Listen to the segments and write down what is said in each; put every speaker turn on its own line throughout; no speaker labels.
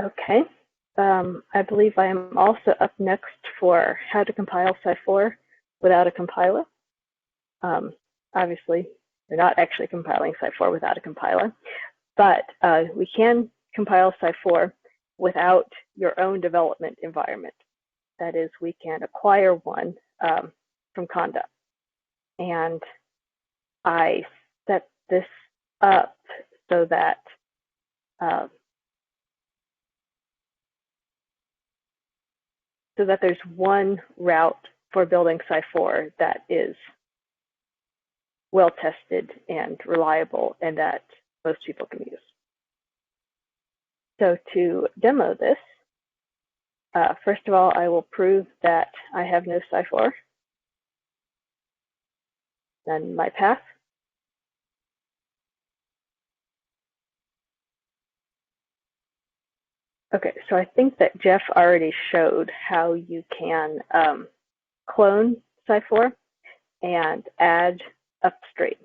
Okay. I believe I am also up next for how to compile Cy4 without a compiler. Obviously, we're not actually compiling Cy4 without a compiler, but we can compile Cy4 without your own development environment. That is, we can acquire one from Conda. And I set this up so that there's one route for building Cy4 that is well tested and reliable and that most people can use. So to demo this, first of all, I will prove that I have no Cy4. Then my path. Okay, so I think that Jeff already showed how you can clone Cy4 and add upstream.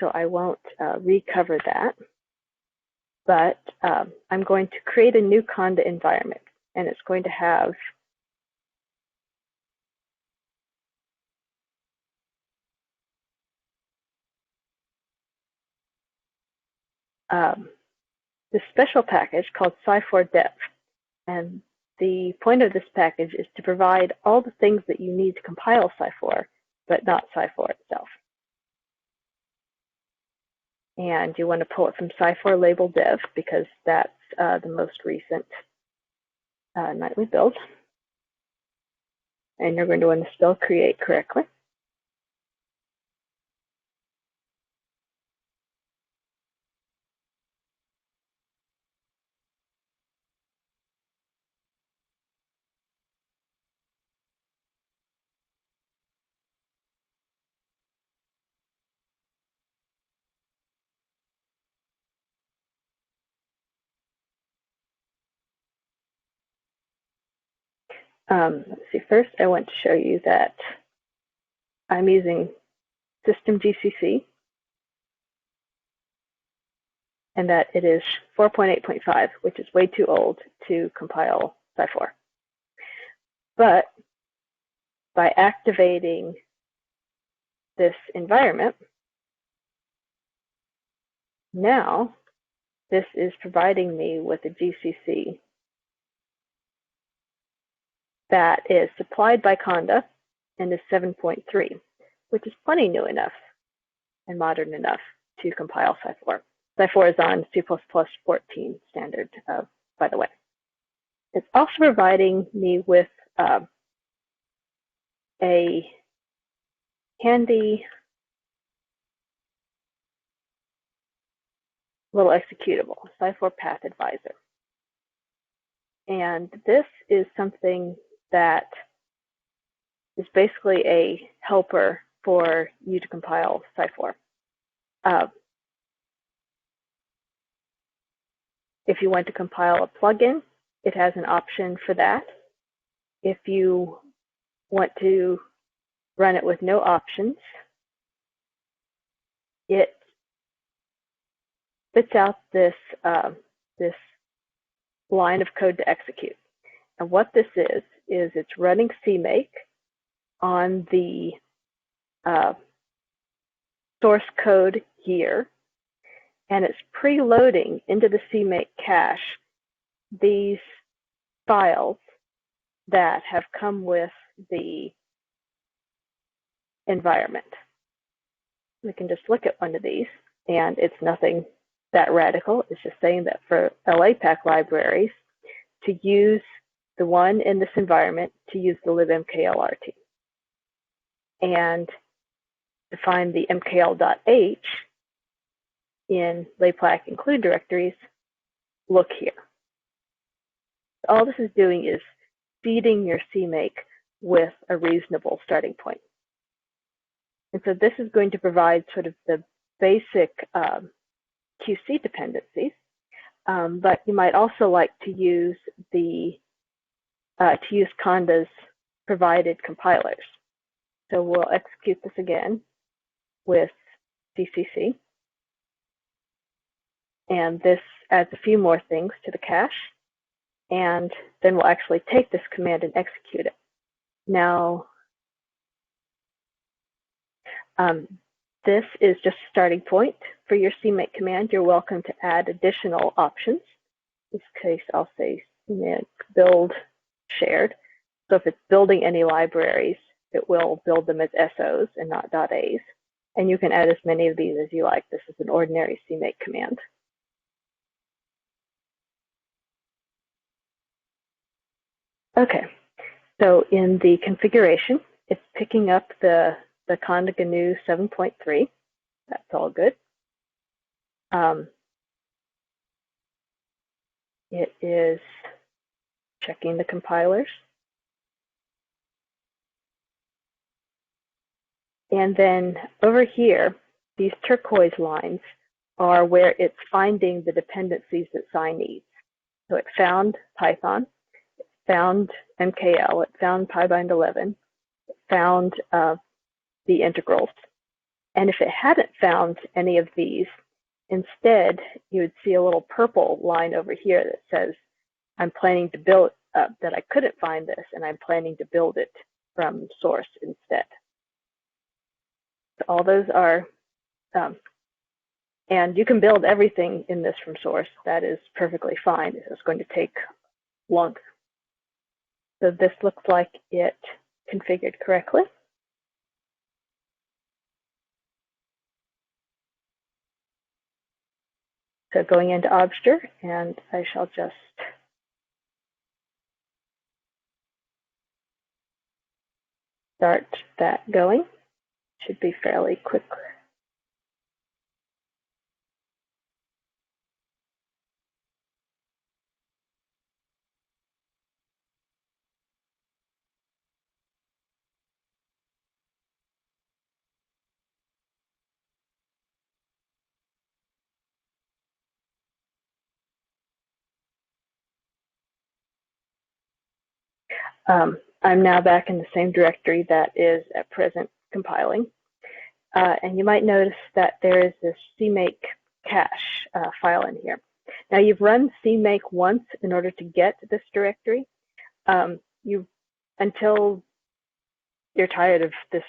So I won't recover that, but I'm going to create a new Conda environment, and it's going to have this special package called Cy4 Dev. And the point of this package is to provide all the things that you need to compile Cy4, but not Cy4 itself. And you want to pull it from Cy4 label dev because that's the most recent nightly build. And you're going to want to spell create correctly. Let's see, first I want to show you that I'm using system GCC and that it is 4.8.5, which is way too old to compile Cy4. But by activating this environment, now this is providing me with a GCC that is supplied by Conda and is 7.3, which is plenty new enough and modern enough to compile Cy4. Cy4 is on C++ 14 standard, by the way. It's also providing me with a handy little executable, Cy4 Path Advisor. And this is something that is basically a helper for you to compile Cy4. If you want to compile a plugin, it has an option for that. If you want to run it with no options, it spits out this line of code to execute. And what this is it's running Cmake on the source code here, and it's preloading into the Cmake cache these files that have come with the environment. We can just look at one of these, and it's nothing that radical. It's just saying that for LAPACK libraries, to use the one in this environment, to use the libmklrt. And to find the mkl.h in LAPACK include directories, look here. All this is doing is feeding your Cmake with a reasonable starting point. And so this is going to provide sort of the basic QC dependencies, but you might also like to use Conda's provided compilers. So we'll execute this again with GCC. And this adds a few more things to the cache, and then we'll actually take this command and execute it. Now, this is just a starting point for your Cmake command. You're welcome to add additional options. In this case, I'll say Cmake build shared. So if it's building any libraries, it will build them as SOs and not .As. And you can add as many of these as you like. This is an ordinary Cmake command. Okay, so in the configuration, it's picking up the Conda GNU 7.3. That's all good. It is checking the compilers. And then over here, these turquoise lines are where it's finding the dependencies that Cy needs. So it found Python, it found MKL, it found PyBind 11, it found the integrals. And if it hadn't found any of these, instead, you would see a little purple line over here that says, I'm planning to build, that I couldn't find this, and I'm planning to build it from source instead. So all those are, and you can build everything in this from source. That is perfectly fine. It's going to take longer. So this looks like it configured correctly. So going into Obster, and I shall just start that going. Should be fairly quick. I'm now back in the same directory that is at present compiling. And you might notice that there is this Cmake cache file in here. Now you've run Cmake once in order to get this directory. Until you're tired of this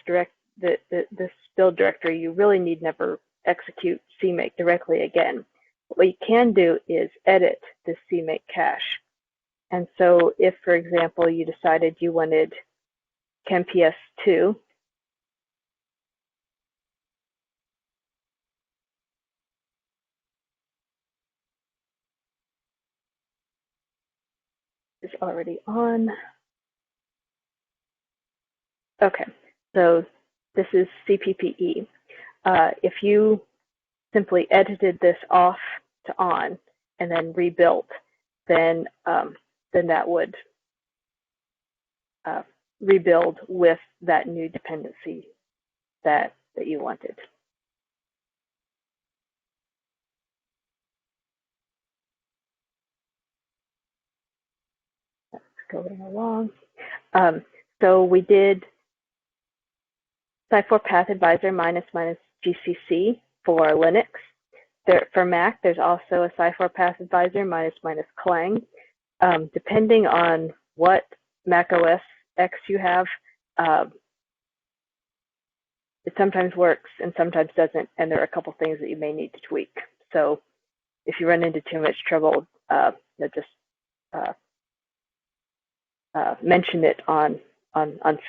this build directory, you really need never execute Cmake directly again. What you can do is edit the Cmake cache. And so if, for example, you decided you wanted ChemPS2, is already on. Okay, so this is CPPE. If you simply edited this off to on and then rebuilt, then that would rebuild with that new dependency that you wanted. That's going along. So we did Cy4 Path Advisor --GCC for Linux. For Mac, there's also a Cy4 Path Advisor --Clang. Depending on what Mac OS X you have, it sometimes works and sometimes doesn't, and there are a couple things that you may need to tweak. So if you run into too much trouble, just mention it on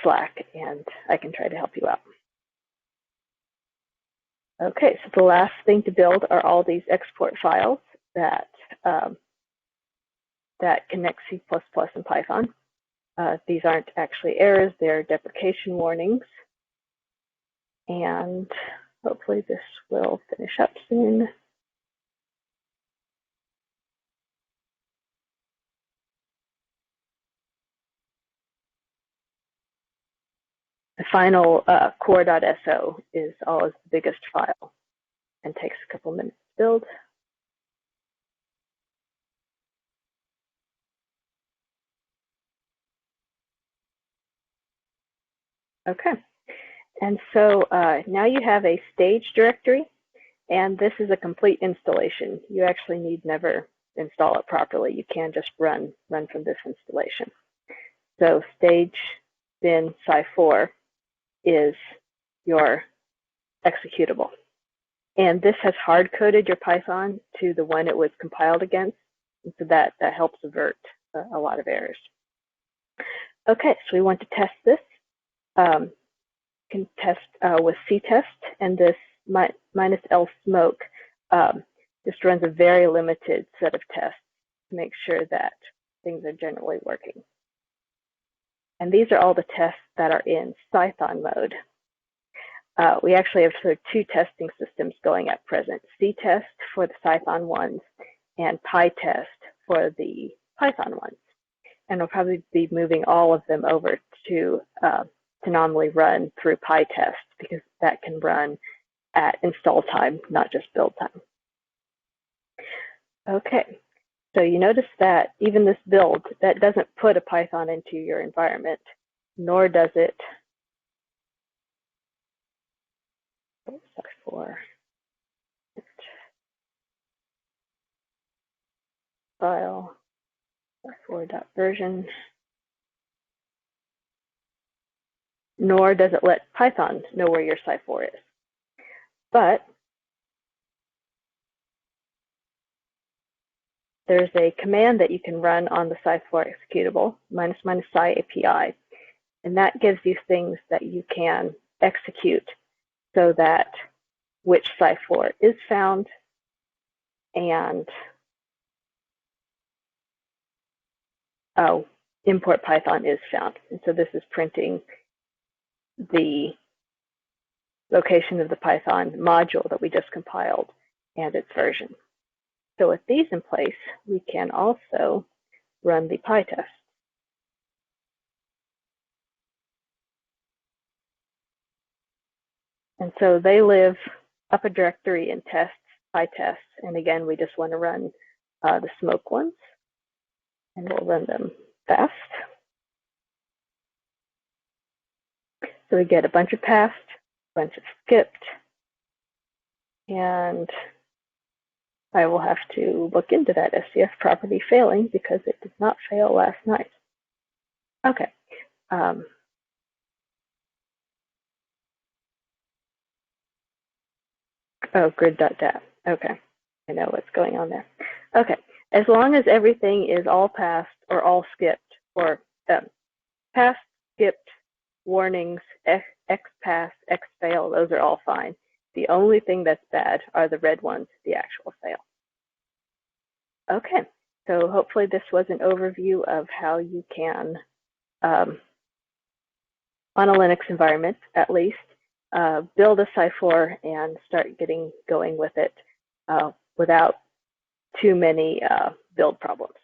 Slack, and I can try to help you out. Okay, so the last thing to build are all these export files that connect C++ and Python. These aren't actually errors, they're deprecation warnings. And hopefully this will finish up soon. The final core.so is always the biggest file and takes a couple minutes to build. Okay, and so now you have a stage directory, And this is a complete installation. You actually need never install it properly. You can just run from this installation. So stage bin Cy4 is your executable. And this has hard-coded your Python to the one it was compiled against, and so that helps avert a lot of errors. Okay, so we want to test this. Can test with ctest, and this -l smoke just runs a very limited set of tests to make sure that things are generally working. And these are all the tests that are in Python mode. We actually have sort of two testing systems going at present, ctest for the Python ones and PyTest for the Python ones. And we'll probably be moving all of them over to nominally run through PyTest, because that can run at install time, not just build time. Okay, so you notice that even this build, that doesn't put a Python into your environment, nor does it Cy4 file Cy4.version, nor does it let Python know where your Cy4 is. But there's a command that you can run on the Cy4 executable, --/Cy API, and that gives you things that you can execute so that which Cy4 is found and import Python is found. And so this is printing the location of the Python module that we just compiled and its version. So with these in place, we can also run the PyTest. And so they live up a directory in tests, PyTest, and again, we just want to run the smoke ones, and we'll run them fast. So we get a bunch of passed, a bunch of skipped, and I will have to look into that SCF property failing because it did not fail last night. Okay. Oh, grid.dat. Okay. I know what's going on there. Okay. As long as everything is all passed or all skipped, or passed, skipped, warnings, X pass, X fail, those are all fine. The only thing that's bad are the red ones, the actual fail. Okay, so hopefully this was an overview of how you can, on a Linux environment at least, build a Cy4 and start getting going with it without too many build problems.